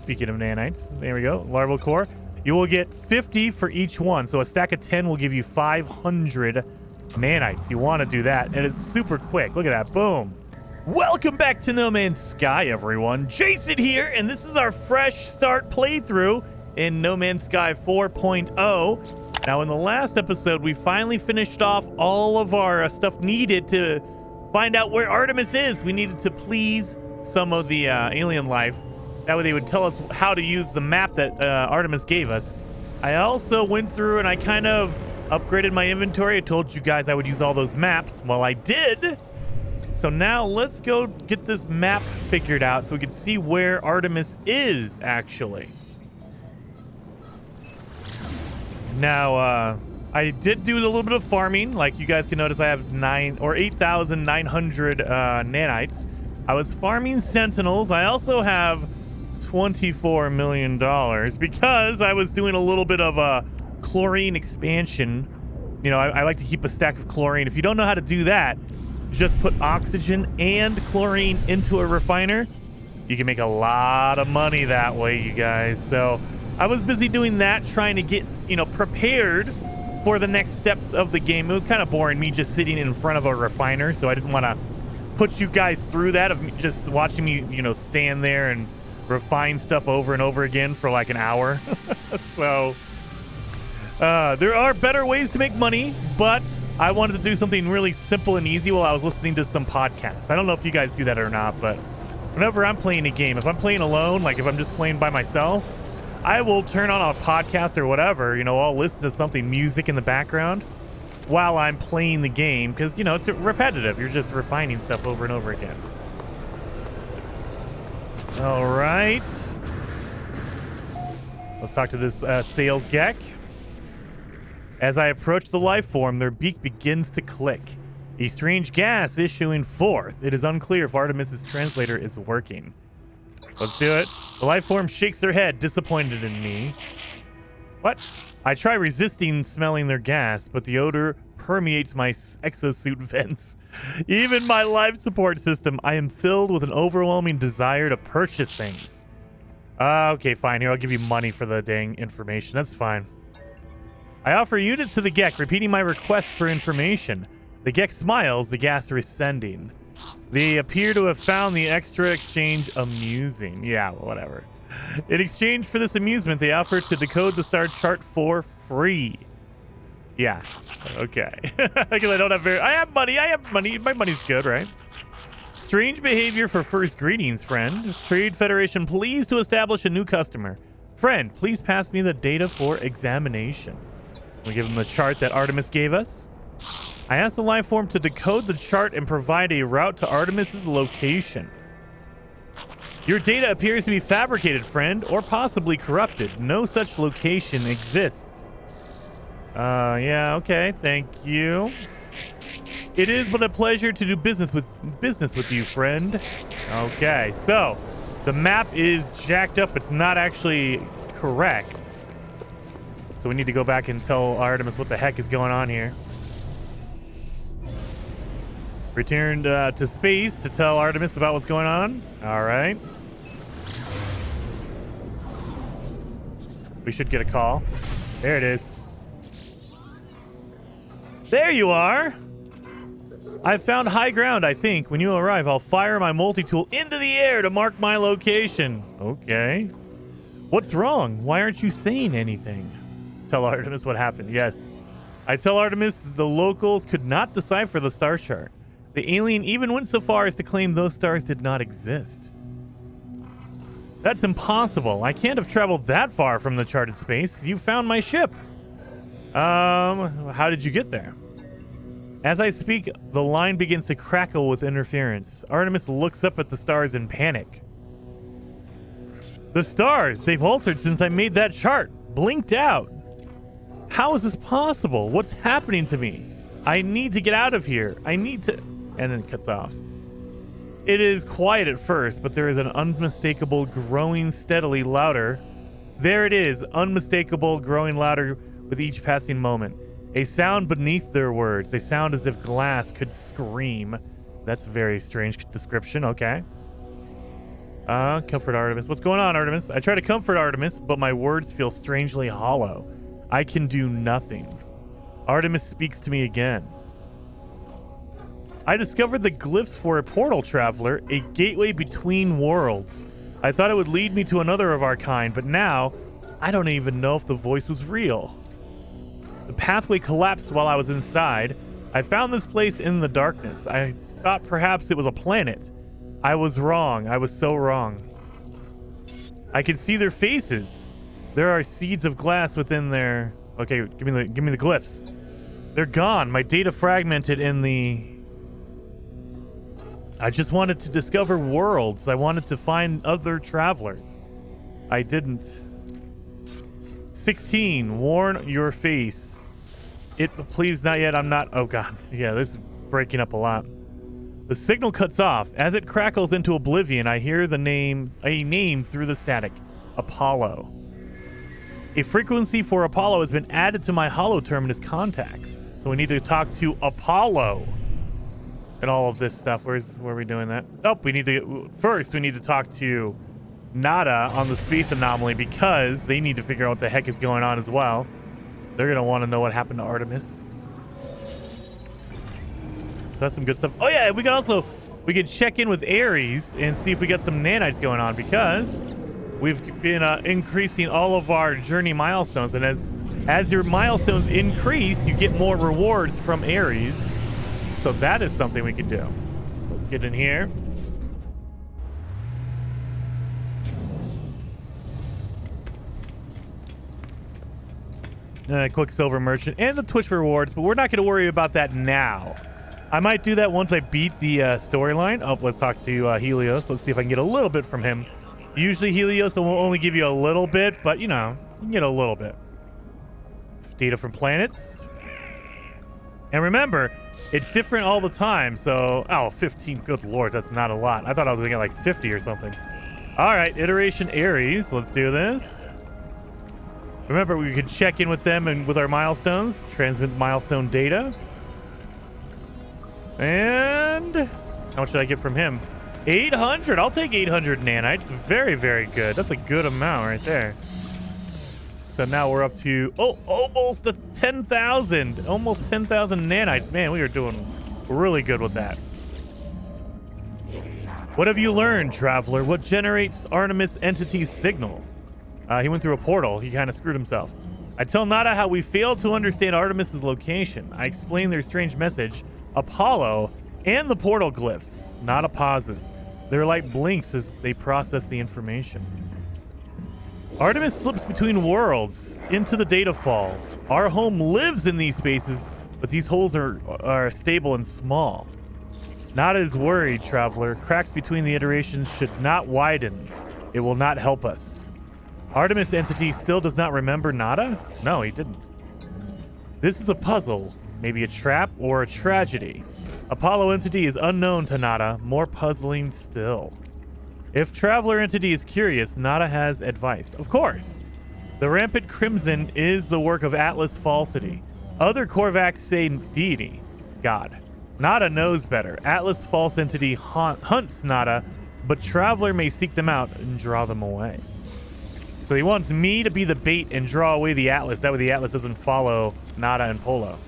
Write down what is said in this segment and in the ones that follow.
speaking of nanites. There we go. Larval core. You will get 50 for each one. So a stack of 10 will give you 500 nanites. You want to do that. And it's super quick. Look at that. Boom. Welcome back to No Man's Sky, everyone. Jason here, and this is our fresh start playthrough in No Man's Sky 4.0. Now, in the last episode, we finally finished off all of our stuff needed to find out where Artemis is. We needed to please some of the alien life. That way they would tell us how to use the map that Artemis gave us. I also went through and I kind of upgraded my inventory. I told you guys I would use all those maps. Well, I did. So now let's go get this map figured out so we can see where Artemis is, actually. Now, I did do a little bit of farming. Like you guys can notice, I have 8,900 nanites. I was farming sentinels. I also have $24 million because I was doing a little bit of a chlorine expansion. You know, I like to keep a stack of chlorine. If you don't know how to do that, just put oxygen and chlorine into a refiner. You can make a lot of money that way, you guys. So I was busy doing that, trying to get, you know, prepared for the next steps of the game. It was kind of boring, me just sitting in front of a refiner, so I didn't want to put you guys through that of me just watching me, you know, stand there and refine stuff over and over again for like an hour. So there are better ways to make money, but I wanted to do something really simple and easy while I was listening to some podcasts. I don't know if you guys do that or not, but whenever I'm playing a game, if I'm playing alone, like if I'm just playing by myself, I will turn on a podcast or whatever, you know, I'll listen to something, music in the background while I'm playing the game, because, you know, it's repetitive. You're just refining stuff over and over again. All right. Let's talk to this sales gek. As I approach the life form, their beak begins to click. A strange gas issuing forth. It is unclear if Artemis's translator is working. Let's do it. The life form shakes their head, disappointed in me. What? I try resisting smelling their gas, but the odor permeates my exosuit vents. Even my life support system, I am filled with an overwhelming desire to purchase things. Okay, fine. Here, I'll give you money for the dang information. That's fine. I offer units to the Gek, repeating my request for information. The Gek smiles, the gas rescending. They appear to have found the extra exchange amusing. Yeah, well, whatever. In exchange for this amusement, they offer to decode the star chart for free. Yeah, okay. Because I don't have I have money. My money's good, right? Strange behavior for first greetings, friend. Trade Federation pleased to establish a new customer. Friend, please pass me the data for examination. We give them the chart that Artemis gave us. I asked the life form to decode the chart and provide a route to Artemis's location. Your data appears to be fabricated, friend, or possibly corrupted. No such location exists. Yeah, okay, thank you. It is but a pleasure to do business with you, friend. Okay, so the map is jacked up. It's not actually correct. So we need to go back and tell Artemis what the heck is going on here. Returned to space to tell Artemis about what's going on. All right. We should get a call. There it is. There you are. I've found high ground, I think. When you arrive, I'll fire my multi-tool into the air to mark my location. Okay. What's wrong? Why aren't you saying anything? Tell Artemis what happened. Yes. I tell Artemis that the locals could not decipher the star chart. The alien even went so far as to claim those stars did not exist. That's impossible. I can't have traveled that far from the charted space. You found my ship. How did you get there? As I speak, the line begins to crackle with interference. Artemis looks up at the stars in panic. The stars, they've altered since I made that chart. Blinked out. How is this possible? What's happening to me? I need to get out of here. I need to... And then it cuts off. It is quiet at first, but there is an unmistakable growing steadily louder. There it is, unmistakable, growing louder with each passing moment. A sound beneath their words. A sound as if glass could scream. That's a very strange description, okay. Comfort Artemis. What's going on, Artemis? I try to comfort Artemis, but my words feel strangely hollow. I can do nothing. Artemis speaks to me again. I discovered the glyphs for a portal, traveler, a gateway between worlds. I thought it would lead me to another of our kind, but now I don't even know if the voice was real. The pathway collapsed while I was inside. I found this place in the darkness. I thought perhaps it was a planet. I was wrong. I was so wrong. I can see their faces. There are seeds of glass within their... Okay, give me the glyphs. They're gone. My data fragmented in the... I just wanted to discover worlds. I wanted to find other travelers. I didn't. 16. Warn your face. Please, not yet. I'm not... Oh, God. Yeah, this is breaking up a lot. The signal cuts off. As it crackles into oblivion, I hear a name through the static. Apollo. A frequency for Apollo has been added to my holo terminus contacts. So we need to talk to Apollo. And all of this stuff. Where are we doing that? Oh, we need to talk to Nada on the space anomaly because they need to figure out what the heck is going on as well. They're going to want to know what happened to Artemis. So that's some good stuff. Oh yeah, we can check in with Ares and see if we got some nanites going on because we've been increasing all of our journey milestones, and as your milestones increase, you get more rewards from Ares. So that is something we can do. Let's get in here. Quicksilver Merchant and the Twitch rewards, but we're not going to worry about that now. I might do that once I beat the storyline. Oh, let's talk to Helios. Let's see if I can get a little bit from him. Usually Helios will only give you a little bit, but you know, you can get a little bit. Data from planets. And remember, it's different all the time. So, 15. Good lord, that's not a lot. I thought I was going to get like 50 or something. All right, Iteration Ares. Let's do this. Remember, we could check in with them and with our milestones. Transmit milestone data. And how much did I get from him? 800. I'll take 800 nanites. Very, very good. That's a good amount right there. So now we're up to almost 10,000. Almost 10,000 nanites. Man, we are doing really good with that. What have you learned, traveler? What generates Artemis entity's signal? He went through a portal. He kind of screwed himself. I tell Nada how we failed to understand Artemis's location. I explain their strange message, Apollo, and the portal glyphs. Nada pauses. Their light blinks as they process the information. Artemis slips between worlds into the data fall. Our home lives in these spaces, but these holes are stable and small. Nada is worried, traveler. Cracks between the iterations should not widen. It will not help us. Artemis entity still does not remember Nada? No, he didn't. This is a puzzle, maybe a trap or a tragedy. Apollo entity is unknown to Nada, more puzzling still. If Traveler entity is curious, Nada has advice. Of course. The rampant crimson is the work of Atlas Falsity. Other Korvax say deity, God. Nada knows better. Atlas False entity hunts Nada, but Traveler may seek them out and draw them away. So he wants me to be the bait and draw away the Atlas. That way the Atlas doesn't follow Nada and Polo.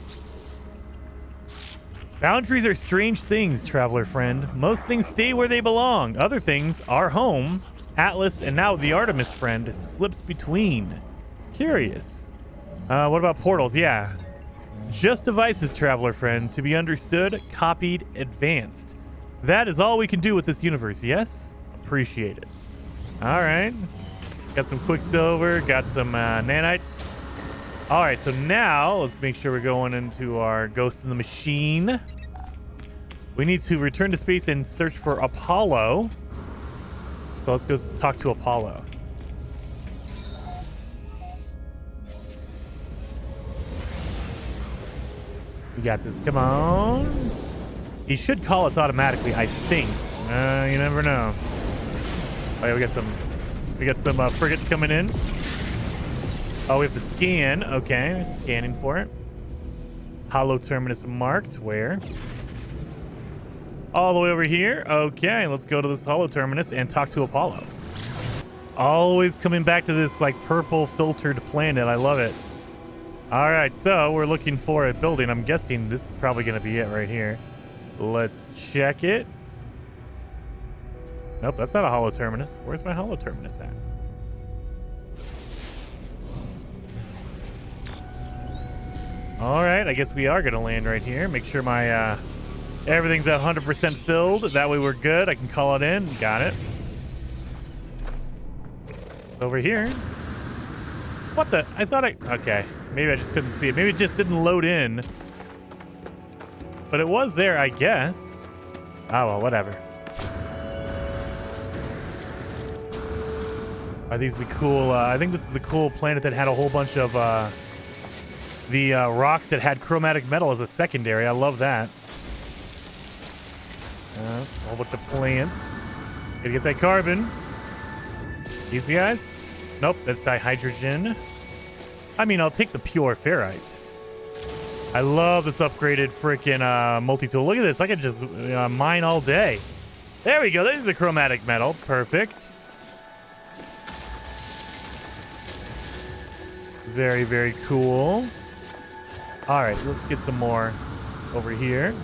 Boundaries are strange things, traveler friend. Most things stay where they belong. Other things, our home, Atlas, and now the Artemis friend, slips between. Curious. What about portals? Yeah. Just devices, traveler friend. To be understood, copied, advanced. That is all we can do with this universe, yes? Appreciate it. All right. Got some Quicksilver, got some nanites. All right, so now let's make sure we're going into our Ghost in the Machine. We need to return to space and search for Apollo. So let's go talk to Apollo. We got this. Come on. He should call us automatically, I think. You never know. Oh yeah, we got some frigates coming in. Oh, we have to scan. Okay, scanning for it. Holo terminus marked. Where? All the way over here. Okay, let's go to this holo terminus and talk to Apollo. Always coming back to this like purple filtered planet. I love it. All right, so we're looking for a building. I'm guessing this is probably going to be it right here. Let's check it. Nope, that's not a holo terminus. Where's my holo terminus at? All right, I guess we are going to land right here. Make sure my everything's at 100% filled. That way we're good. I can call it in. Got it. Over here. What the? I thought I... Okay. Maybe I just couldn't see it. Maybe it just didn't load in. But it was there, I guess. Oh, well, whatever. Are these the cool... I think this is the cool planet that had a whole bunch of the rocks that had chromatic metal as a secondary. I love that. All with the plants. Gotta get that carbon. These guys? Nope, that's dihydrogen. I mean, I'll take the pure ferrite. I love this upgraded freaking multi-tool. Look at this. I could just mine all day. There we go. There's the chromatic metal. Perfect. Very, very cool. All right, let's get some more over here.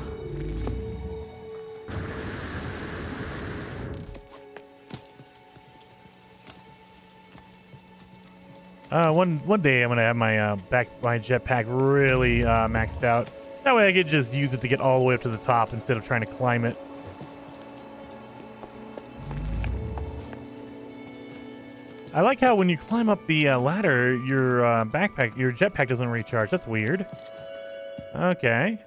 One day I'm gonna have my my jetpack really maxed out. That way I could just use it to get all the way up to the top instead of trying to climb it. I like how when you climb up the ladder, your jetpack doesn't recharge. That's weird. Okay.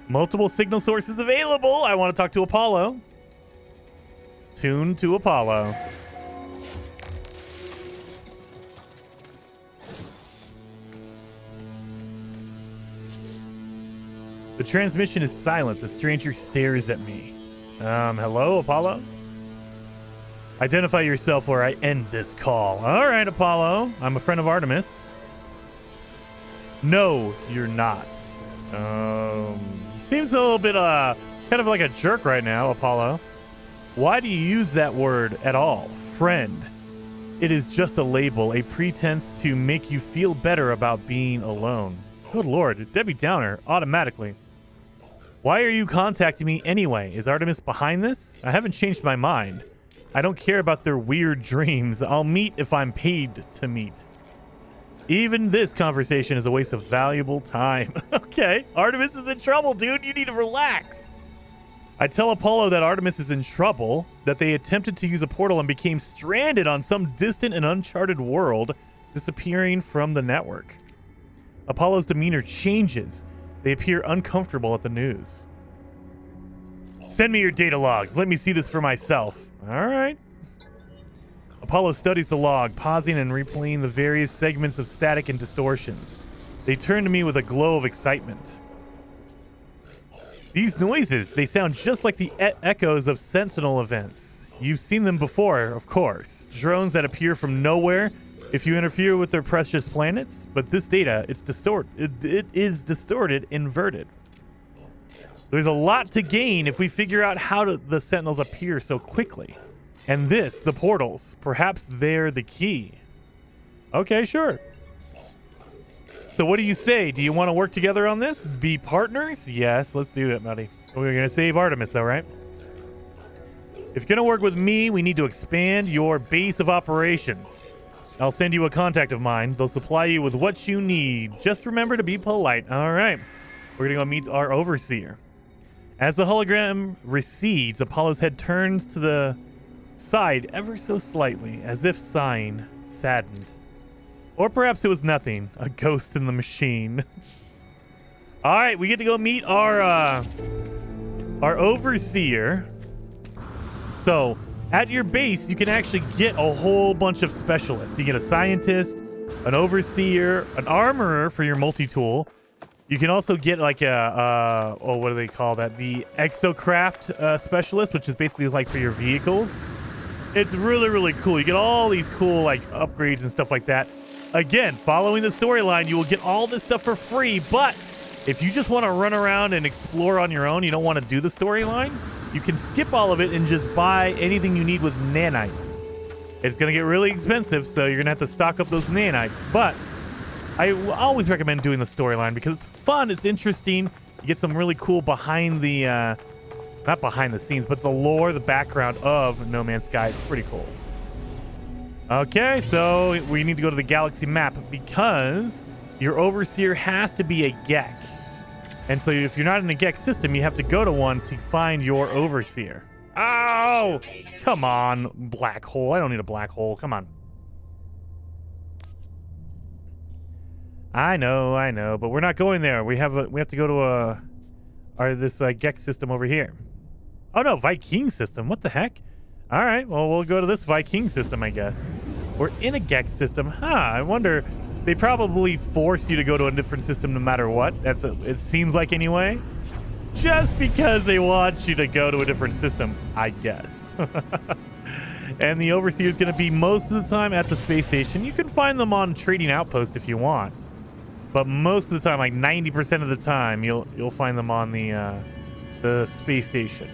Multiple signal sources available. I want to talk to Apollo. Tune to Apollo. The transmission is silent. The stranger stares at me. Hello, Apollo? Identify yourself or I end this call. All right, Apollo. I'm a friend of Artemis. No, you're not. Seems a little bit, kind of like a jerk right now, Apollo. Why do you use that word at all? Friend. It is just a label, a pretense to make you feel better about being alone. Good Lord, Debbie Downer, automatically. Why are you contacting me anyway? Is Artemis behind this? I haven't changed my mind. I don't care about their weird dreams. I'll meet if I'm paid to meet. Even this conversation is a waste of valuable time. Okay, Artemis is in trouble, dude. You need to relax. I tell Apollo that Artemis is in trouble, that they attempted to use a portal and became stranded on some distant and uncharted world, disappearing from the network. Apollo's demeanor changes. They appear uncomfortable at the news. Send me your data logs. Let me see this for myself. All right. Apollo studies the log, pausing and replaying the various segments of static and distortions. They turn to me with a glow of excitement. These noises, they sound just like the echoes of Sentinel events. You've seen them before, of course. Drones that appear from nowhere if you interfere with their precious planets. But this data, it is distorted, inverted. There's a lot to gain if we figure out how the Sentinels appear so quickly. And this, the portals, perhaps they're the key. Okay, sure. So what do you say? Do you want to work together on this? Be partners? Yes, let's do it, buddy. We're going to save Artemis, though, right? If you're going to work with me, we need to expand your base of operations. I'll send you a contact of mine. They'll supply you with what you need. Just remember to be polite. All right. We're going to go meet our overseer. As the hologram recedes, Apollo's head turns to the side ever so slightly, as if sighing, saddened. Or perhaps it was nothing, a ghost in the machine. All right, we get to go meet our overseer. So, at your base, you can actually get a whole bunch of specialists. You get a scientist, an overseer, an armorer for your multi-tool. You can also get like what do they call that? The exocraft specialist, which is basically like for your vehicles. It's really, really cool. You get all these cool like upgrades and stuff like that. Again, following the storyline, you will get all this stuff for free, but If you just want to run around and explore on your own, you don't want to do the storyline, you can skip all of it and just buy anything you need with nanites. It's going to get really expensive, so you're going to have to stock up those nanites. But I always recommend doing the storyline because it's fun, it's interesting. You get some really cool behind the, not behind the scenes, but the lore, the background of No Man's Sky. It's pretty cool. Okay, so we need to go to the galaxy map because your overseer has to be a GEC. And so if you're not in a GEC system, you have to go to one to find your overseer. Oh, come on, black hole. I don't need a black hole. Come on. I know, but we're not going there. We have to go to this GEC system over here. Oh no, Viking system. What the heck? All right, well, we'll go to this Viking system, I guess. We're in a GEC system. Huh, I wonder. They probably force you to go to a different system no matter what. It seems like anyway. Just because they want you to go to a different system, I guess. And the overseer is going to be most of the time at the space station. You can find them on Trading Outpost if you want. But most of the time, like 90% of the time, you'll find them on the space station.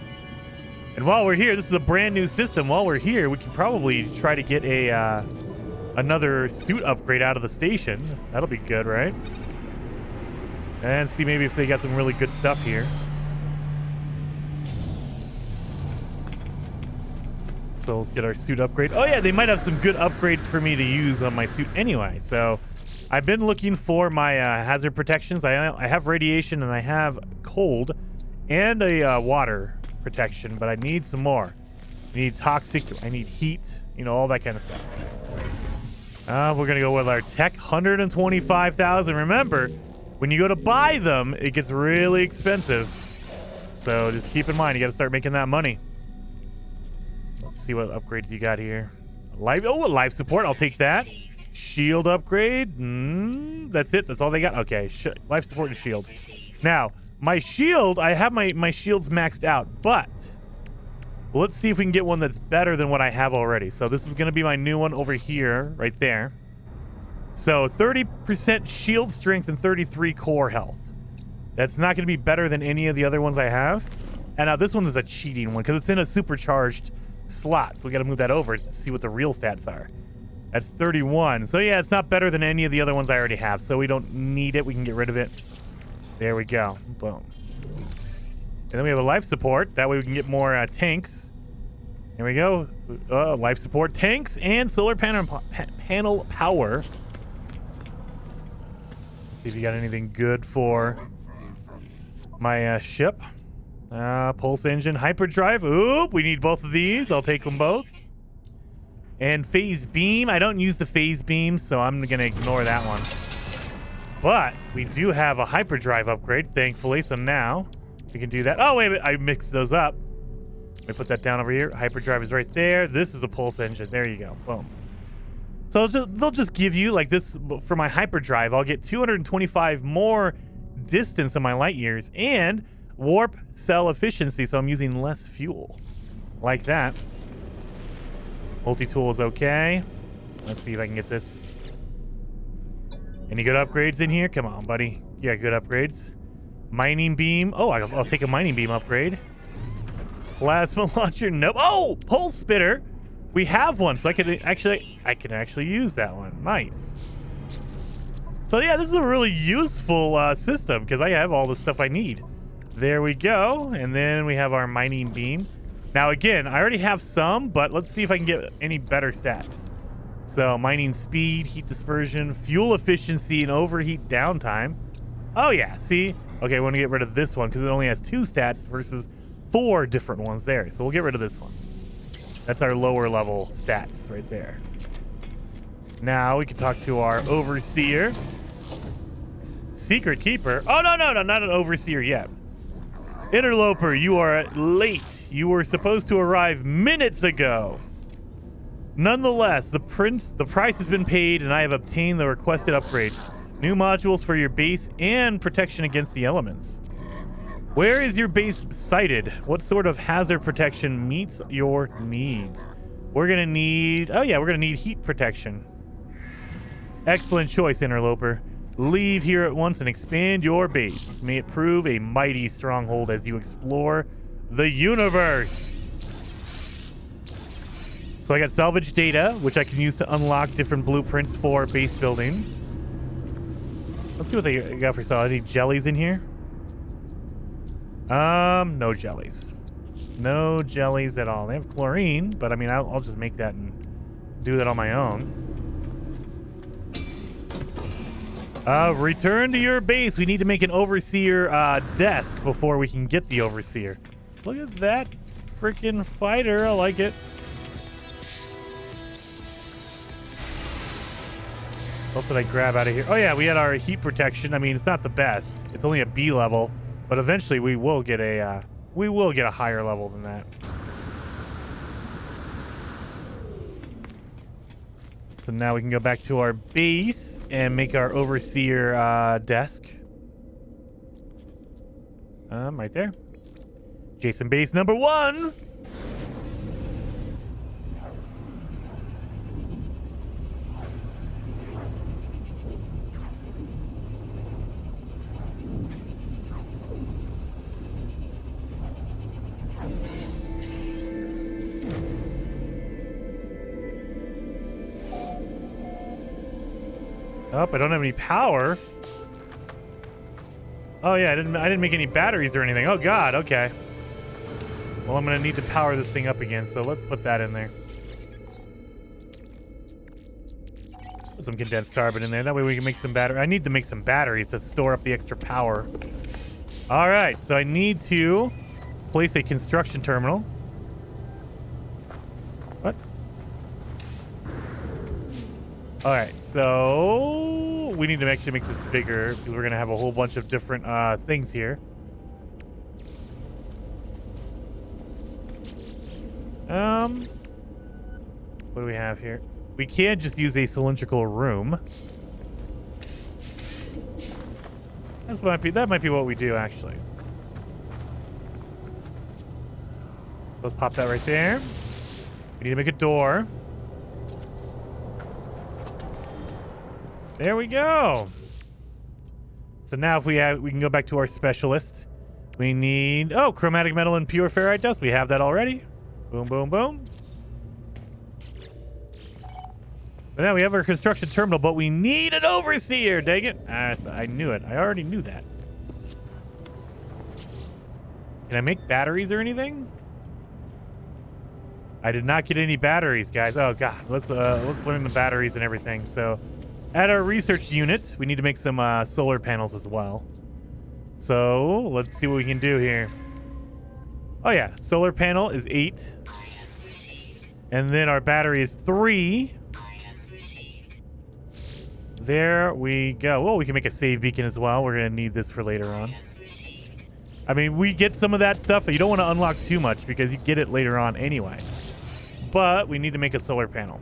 And while we're here, this is a brand new system. While we're here, we can probably try to get another suit upgrade out of the station. That'll be good, right? And see maybe if they got some really good stuff here. So let's get our suit upgrade. Oh yeah, they might have some good upgrades for me to use on my suit anyway. So I've been looking for my hazard protections. I have radiation and I have cold and a water protection, but I need some more. I need toxic, I need heat, you know, all that kind of stuff. We're gonna go with our tech, 125,000. Remember, when you go to buy them, it gets really expensive. So just keep in mind, you gotta start making that money. Let's see what upgrades you got here. Life support, I'll take that. Shield upgrade, that's it, that's all they got. Okay, life support and shield. Now, my shield, I have my shields maxed out, but let's see if we can get one that's better than what I have already. So this is going to be my new one over here, right there. So 30% shield strength and 33 core health. That's not going to be better than any of the other ones I have. And now this one is a cheating one because it's in a supercharged slot. So we got to move that over to see what the real stats are. That's 31. So yeah, it's not better than any of the other ones I already have. So we don't need it. We can get rid of it. There we go. Boom. And then we have a life support. That way we can get more tanks. Here we go. Life support, tanks, and solar panel power. Let's see if you got anything good for my ship. Pulse engine, hyperdrive. Oop, we need both of these. I'll take them both. And phase beam. I don't use the phase beam, so I'm going to ignore that one. But we do have a hyperdrive upgrade, thankfully. So now we can do that. Oh, wait, I mixed those up. Let me put that down over here. Hyperdrive is right there. This is a pulse engine. There you go. Boom. So they'll just give you, like this, for my hyperdrive, I'll get 225 more distance on my light years and warp cell efficiency, so I'm using less fuel. Like that. Multi-tool is okay. Let's see if I can get this. Any good upgrades in here? Come on, buddy. Yeah, good upgrades. Mining beam. Oh, I'll take a mining beam upgrade. Plasma launcher. Nope. Oh, pulse spitter. We have one, so I can actually use that one. Nice. So yeah, this is a really useful system because I have all the stuff I need. There we go. And then we have our mining beam. Now again, I already have some, but let's see if I can get any better stats. So mining speed, heat dispersion, fuel efficiency, and overheat downtime. Oh yeah, see? Okay, we want to get rid of this one because it only has 2 stats versus 4 different ones there. So we'll get rid of this one. That's our lower level stats right there. Now we can talk to our overseer. Secret keeper. Oh, no, not an overseer yet. Interloper, you are late. You were supposed to arrive minutes ago. Nonetheless, the price has been paid and I have obtained the requested upgrades. New modules for your base and protection against the elements. Where is your base sited? What sort of hazard protection meets your needs? We're gonna need, oh yeah, we're gonna need heat protection. Excellent choice, Interloper. Leave here at once and expand your base. May it prove a mighty stronghold as you explore the universe. So I got salvage data, which I can use to unlock different blueprints for base building. Let's see what they got for sale. Any jellies in here? No jellies. No jellies at all. They have chlorine, but I mean, I'll just make that and do that on my own. Return to your base. We need to make an overseer desk before we can get the overseer. Look at that freaking fighter. I like it. What did I grab out of here? Oh yeah, we had our heat protection. I mean, it's not the best. It's only a B level, but eventually we will get a higher level than that. So now we can go back to our base and make our overseer desk. Right there. Jason base number 1. Oh, I don't have any power. Oh yeah, I didn't make any batteries or anything. Oh god, okay. Well, I'm gonna need to power this thing up again, so let's put that in there. Put some condensed carbon in there. That way we can make some battery. I need to make some batteries to store up the extra power. All right, so I need to place a construction terminal. What? All right, so we need to actually make this bigger because we're gonna have a whole bunch of different things here. What do we have here? We can't just use a cylindrical room. That might be what we do actually. Let's pop that right there. We need to make a door. There we go. So now if we can go back to our specialist. We need, chromatic metal and pure ferrite dust. We have that already. Boom, boom, boom. But now we have our construction terminal, but we need an overseer. Dang it. I knew it. I already knew that. Can I make batteries or anything? I did not get any batteries, guys. Oh god. Let's learn the batteries and everything. So at our research unit, we need to make some solar panels as well. So let's see what we can do here. Oh yeah, solar panel is 8. And then our battery is 3. There we go. Well, we can make a save beacon as well. We're going to need this for later on. I mean, we get some of that stuff, but you don't want to unlock too much because you get it later on anyway. But we need to make a solar panel.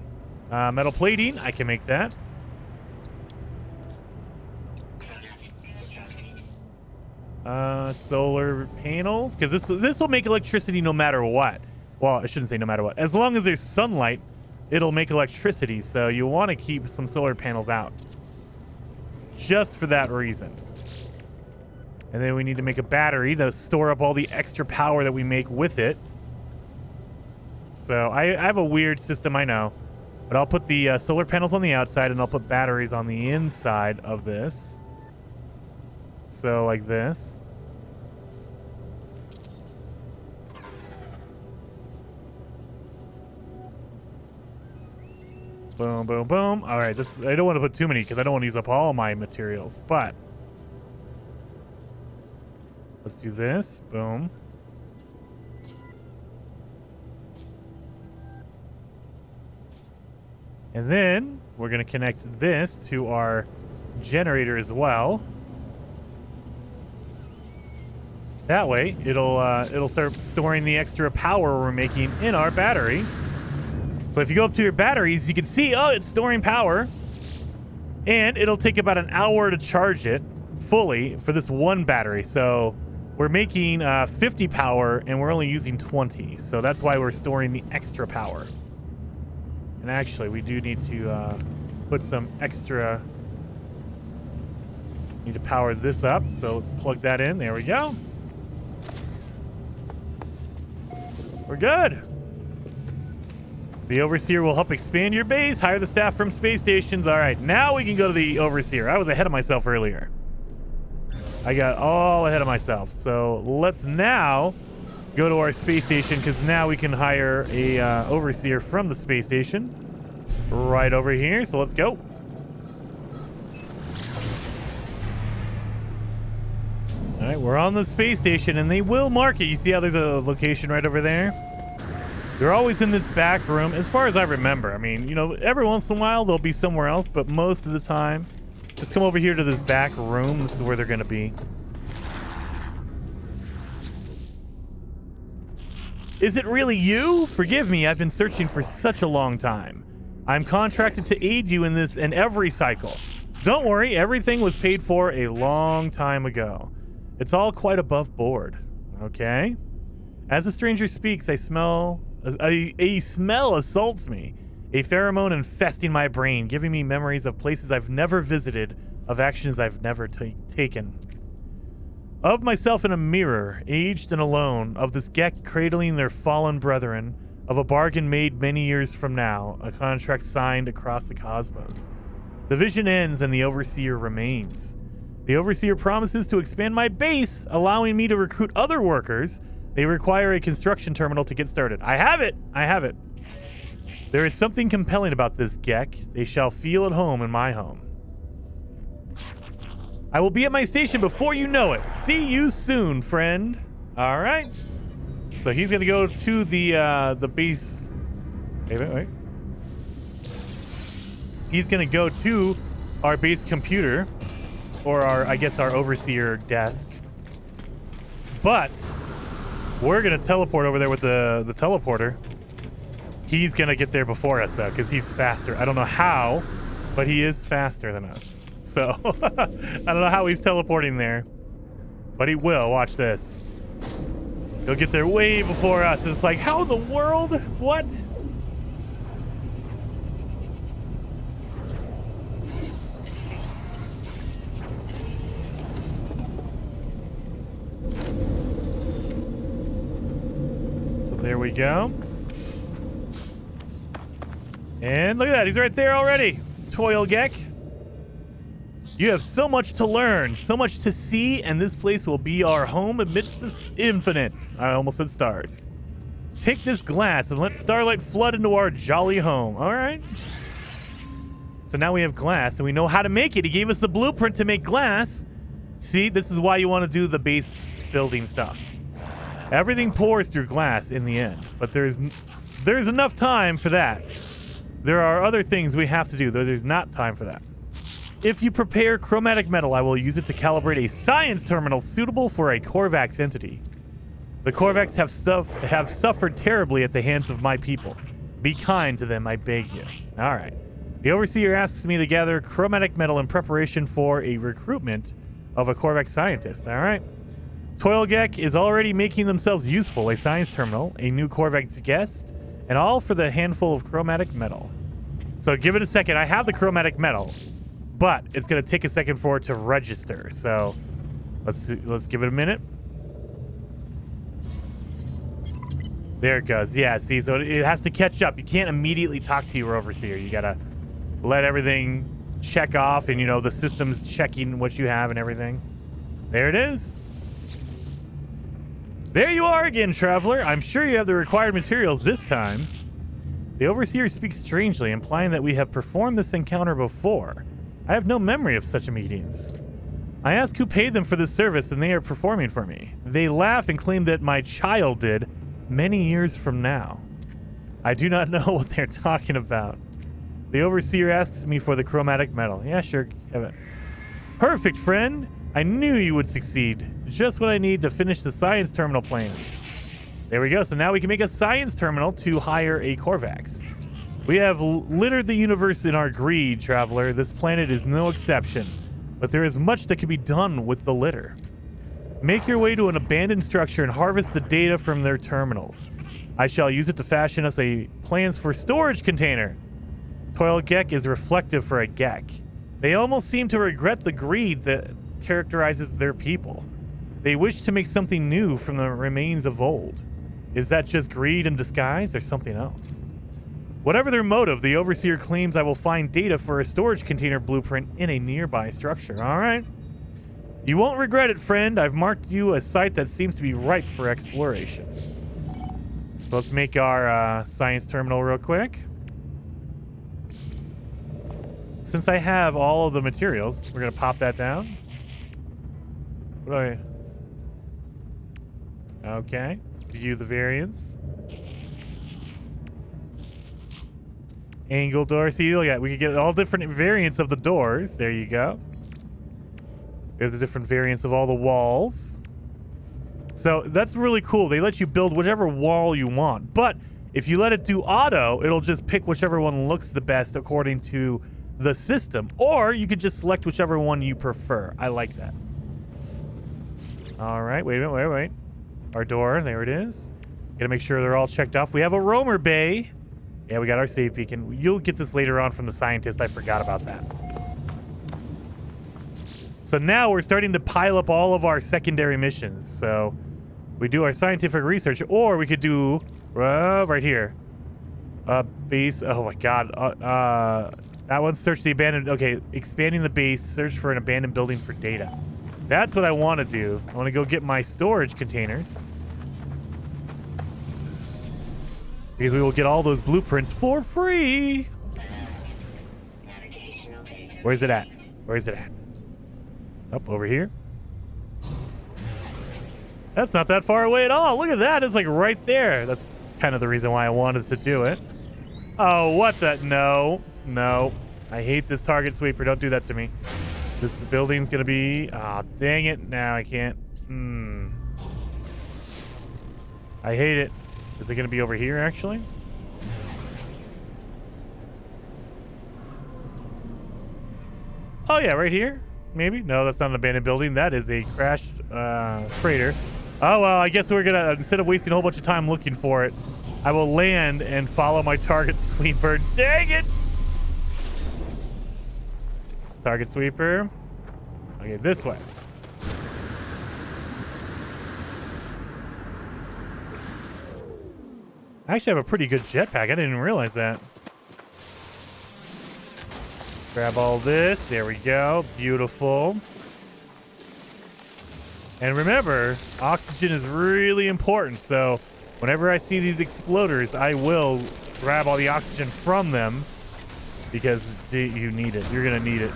Metal plating, I can make that. Solar panels, because this will make electricity no matter what. Well, I shouldn't say no matter what. As long as there's sunlight, it'll make electricity. So you want to keep some solar panels out, just for that reason. And then we need to make a battery to store up all the extra power that we make with it. So I have a weird system, I know, but I'll put the solar panels on the outside and I'll put batteries on the inside of this. So like this. Boom, boom, boom. All right, I don't want to put too many because I don't want to use up all my materials, but let's do this. Boom. And then we're going to connect this to our generator as well. That way, it'll start storing the extra power we're making in our batteries. So if you go up to your batteries, you can see, it's storing power. And it'll take about an hour to charge it fully for this one battery. So we're making 50 power and we're only using 20. So that's why we're storing the extra power. And actually, we do need to put some extra Need to power this up, so let's plug that in. There we go. We're good. The Overseer will help expand your base, hire the staff from space stations. All right, now we can go to the Overseer. I was ahead of myself earlier. I got all ahead of myself. So let's now go to our space station, because now we can hire a Overseer from the space station right over here. So let's go. All right, we're on the space station, and they will mark it. You see how there's a location right over there? They're always in this back room, as far as I remember. I mean, you know, every once in a while they'll be somewhere else, but most of the time, just come over here to this back room. This is where they're going to be. Is it really you? Forgive me, I've been searching for such a long time. I'm contracted to aid you in this and every cycle. Don't worry, everything was paid for a long time ago. It's all quite above board. Okay? As the stranger speaks, a smell assaults me. A pheromone infesting my brain, giving me memories of places I've never visited, of actions I've never taken. Of myself in a mirror, aged and alone, of this Gek cradling their fallen brethren, of a bargain made many years from now, a contract signed across the cosmos. The vision ends and the Overseer remains. The Overseer promises to expand my base, allowing me to recruit other workers. They require a construction terminal to get started. I have it! I have it. There is something compelling about this Gek. They shall feel at home in my home. I will be at my station before you know it. See you soon, friend. All right. So he's going to go to the base. Wait. He's going to go to our base computer, or I guess our Overseer desk. But we're going to teleport over there with the teleporter. He's going to get there before us, though, because he's faster. I don't know how, but he is faster than us. So, I don't know how he's teleporting there. But he will. Watch this. He'll get there way before us. It's like, how in the world? What? So there we go. And look at that. He's right there already. Toil Gek. You have so much to learn, so much to see, and this place will be our home amidst this infinite. I almost said stars. Take this glass and let starlight flood into our jolly home. All right. So now we have glass, and we know how to make it. He gave us the blueprint to make glass. See, this is why you want to do the base building stuff. Everything pours through glass in the end, but there's enough time for that. There are other things we have to do, though there's not time for that. If you prepare chromatic metal, I will use it to calibrate a science terminal suitable for a Korvax entity. The Korvax have suffered terribly at the hands of my people. Be kind to them, I beg you. All right. The Overseer asks me to gather chromatic metal in preparation for a recruitment of a Korvax scientist. All right. Toil Gek is already making themselves useful. A science terminal, a new Korvax guest, and all for the handful of chromatic metal. So give it a second. I have the chromatic metal, but it's going to take a second for it to register. So let's give it a minute. There it goes. Yeah, see, so it has to catch up. You can't immediately talk to your Overseer. You got to let everything check off, and, you know, the system's checking what you have and everything. There it is. There you are again, traveler. I'm sure you have the required materials this time. The Overseer speaks strangely, implying that we have performed this encounter before. I have no memory of such a meetings. I ask who paid them for this service, and they are performing for me. They laugh and claim that my child did many years from now. I do not know what they're talking about. The Overseer asks me for the chromatic metal. Yeah, sure, have it. Perfect, friend. I knew you would succeed. Just what I need to finish the science terminal plans. There we go. So now we can make a science terminal to hire a Korvax. We have littered the universe in our greed, traveler. This planet is no exception. But there is much that can be done with the litter. Make your way to an abandoned structure and harvest the data from their terminals. I shall use it to fashion us a plans for storage container. Toil Gek is reflective for a Gek. They almost seem to regret the greed that characterizes their people. They wish to make something new from the remains of old. Is that just greed in disguise or something else? Whatever their motive, the Overseer claims I will find data for a storage container blueprint in a nearby structure. All right. You won't regret it, friend. I've marked you a site that seems to be ripe for exploration. So let's make our science terminal real quick. Since I have all of the materials, we're going to pop that down. What do I... Okay. View the variants. Angle door. See, look at, we can get all different variants of the doors. There you go. We have the different variants of all the walls. So that's really cool. They let you build whichever wall you want. But if you let it do auto, it'll just pick whichever one looks the best according to the system. Or you could just select whichever one you prefer. I like that. All right. Wait a minute. Wait. Our door. There it is. Gotta make sure they're all checked off. We have a roamer bay. Yeah, we got our save beacon. You'll get this later on from the scientist. I forgot about that. So now we're starting to pile up all of our secondary missions. So we do our scientific research, or we could do right here. Base. Oh my God. That one. Search the abandoned. Okay, expanding the base. Search for an abandoned building for data. That's what I want to do. I want to go get my storage containers. Because we will get all those blueprints for free. Where's it at? Where is it at? Up over here. That's not that far away at all. Look at that. It's like right there. That's kind of the reason why I wanted to do it. Oh, what the? No. No. I hate this target sweeper. Don't do that to me. This building's going to be... Oh, dang it. Now I can't. I hate it. Is it going to be over here, actually? Oh, yeah, right here. Maybe? No, that's not an abandoned building. That is a crashed freighter. Oh, well, I guess we're going to, instead of wasting a whole bunch of time looking for it, I will land and follow my target sweeper. Dang it! Target sweeper. Okay, this way. I actually have a pretty good jetpack. I didn't even realize that. Grab all this. There we go. Beautiful. And remember, oxygen is really important. So whenever I see these exploders, I will grab all the oxygen from them because you need it. You're going to need it.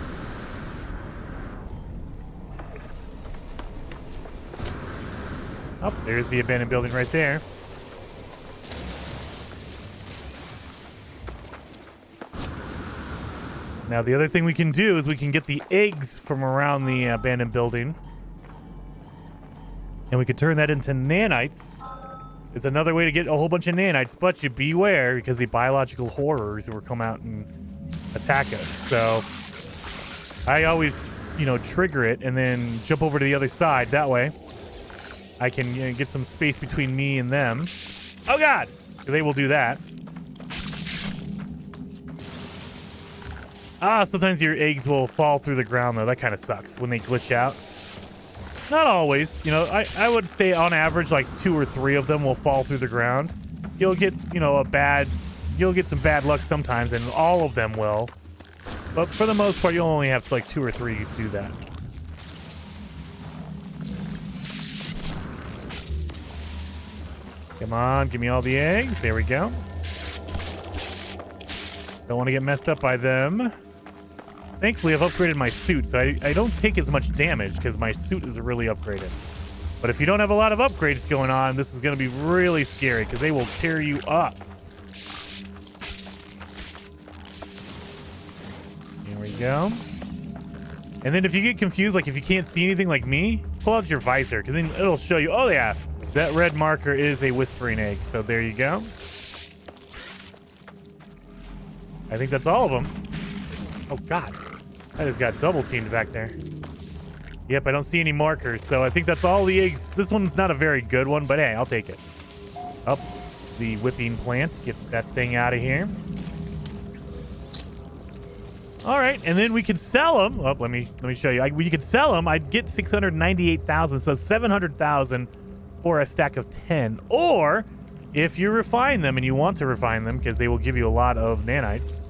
Oh, there's the abandoned building right there. Now, the other thing we can do is we can get the eggs from around the abandoned building. And we can turn that into nanites. It's another way to get a whole bunch of nanites, but you beware because the biological horrors will come out and attack us. So I always, trigger it and then jump over to the other side. That way I can get some space between me and them. Oh, God! They will do that. Sometimes your eggs will fall through the ground, though. That kind of sucks when they glitch out. Not always. I would say on average, like 2 or 3 of them will fall through the ground. You'll get, you'll get some bad luck sometimes, and all of them will. But for the most part, you'll only have like 2 or 3 do that. Come on, give me all the eggs. There we go. Don't want to get messed up by them. Thankfully, I've upgraded my suit, so I don't take as much damage because my suit is really upgraded. But if you don't have a lot of upgrades going on, this is going to be really scary because they will tear you up. Here we go. And then if you get confused, like if you can't see anything like me, pull out your visor because then it'll show you, oh yeah, that red marker is a whispering egg. So there you go. I think that's all of them. Oh, God. I just got double teamed back there. Yep, I don't see any markers, so I think that's all the eggs. This one's not a very good one, but hey, I'll take it. Up the whipping plant. Get that thing out of here. All right, and then we can sell them. Oh, let me show you. You can sell them. I'd get 698,000, so 700,000 for a stack of 10. Or if you refine them and you want to refine them, because they will give you a lot of nanites.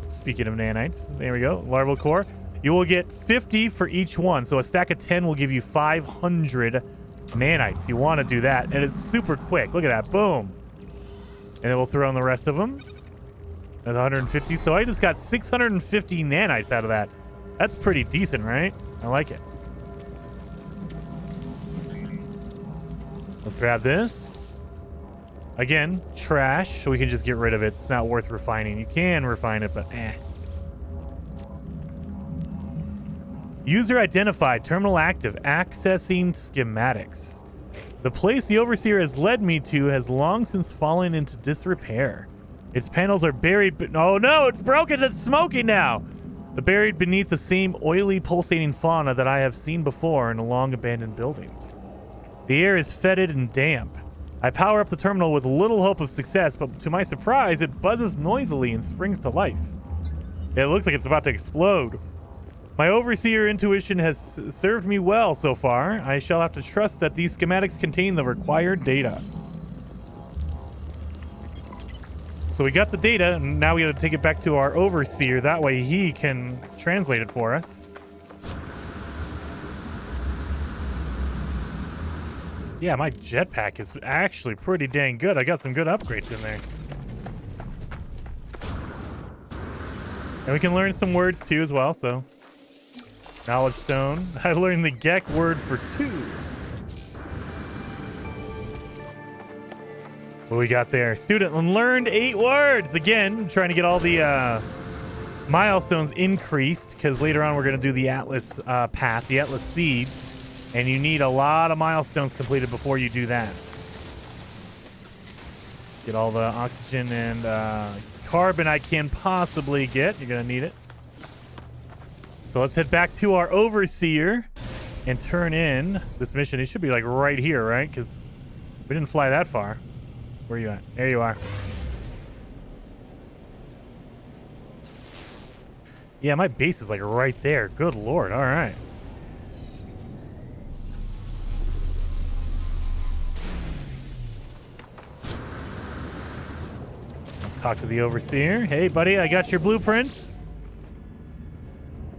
Speaking of nanites, there we go. Larval core. You will get 50 for each one. So a stack of 10 will give you 500 nanites. You want to do that, and it's super quick. Look at that. Boom. And then we'll throw in the rest of them. At 150. So I just got 650 nanites out of that. That's pretty decent, right? I like it. Let's grab this. Again, trash, so we can just get rid of it. It's not worth refining. You can refine it, but eh. User identified. Terminal active. Accessing schematics. The place the Overseer has led me to has long since fallen into disrepair. Its panels are buried, but oh no, it's broken. It's smoking now. They're buried beneath the same oily, pulsating fauna that I have seen before in long abandoned buildings. The air is fetid and damp. I power up the terminal with little hope of success, but to my surprise, it buzzes noisily and springs to life. It looks like it's about to explode. My Overseer intuition has served me well so far. I shall have to trust that these schematics contain the required data. So we got the data, and now we got to take it back to our Overseer. That way he can translate it for us. Yeah, my jetpack is actually pretty dang good. I got some good upgrades in there. And we can learn some words too as well, so. Knowledge stone. I learned the Gek word for 2. What we got there? Student learned 8 words. Again, trying to get all the milestones increased, because later on we're going to do the Atlas path, the Atlas seeds, and you need a lot of milestones completed before you do that. Get all the oxygen and carbon I can possibly get. You're going to need it. So let's head back to our Overseer and turn in this mission. It should be like right here, right? Because we didn't fly that far. Where are you at? There you are. Yeah, my base is like right there. Good lord. All right. Let's talk to the Overseer. Hey, buddy, I got your blueprints.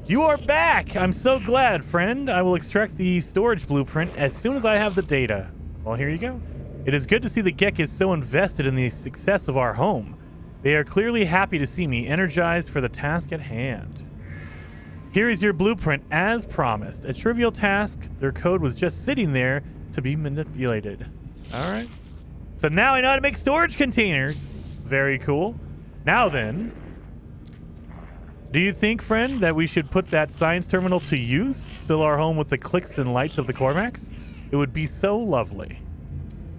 You are back. I'm so glad, friend. I will extract the storage blueprint as soon as I have the data. Well, here you go. It is good to see the Gek is so invested in the success of our home. They are clearly happy to see me, energized for the task at hand. Here is your blueprint as promised. A trivial task. Their code was just sitting there to be manipulated. All right. So now I know how to make storage containers. Very cool. Now then, do you think, friend, that we should put that science terminal to use? Fill our home with the clicks and lights of the Corvax? It would be so lovely.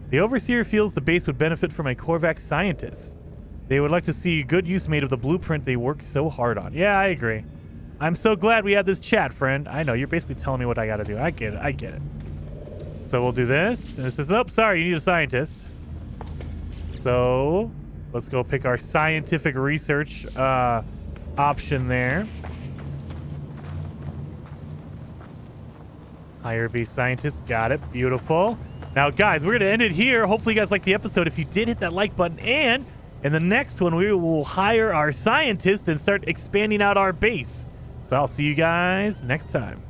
The Overseer feels the base would benefit from a Corvax scientist. They would like to see good use made of the blueprint they worked so hard on. Yeah, I agree. I'm so glad we had this chat, friend. I know, you're basically telling me what I gotta do. I get it, I get it. So we'll do this. And this is, oh, sorry, you need a scientist. So let's go pick our scientific research option there. Hire base scientist, got it, beautiful. Now, guys, we're going to end it here. Hopefully, you guys liked the episode. If you did, hit that like button. And in the next one, we will hire our scientist and start expanding out our base. So I'll see you guys next time.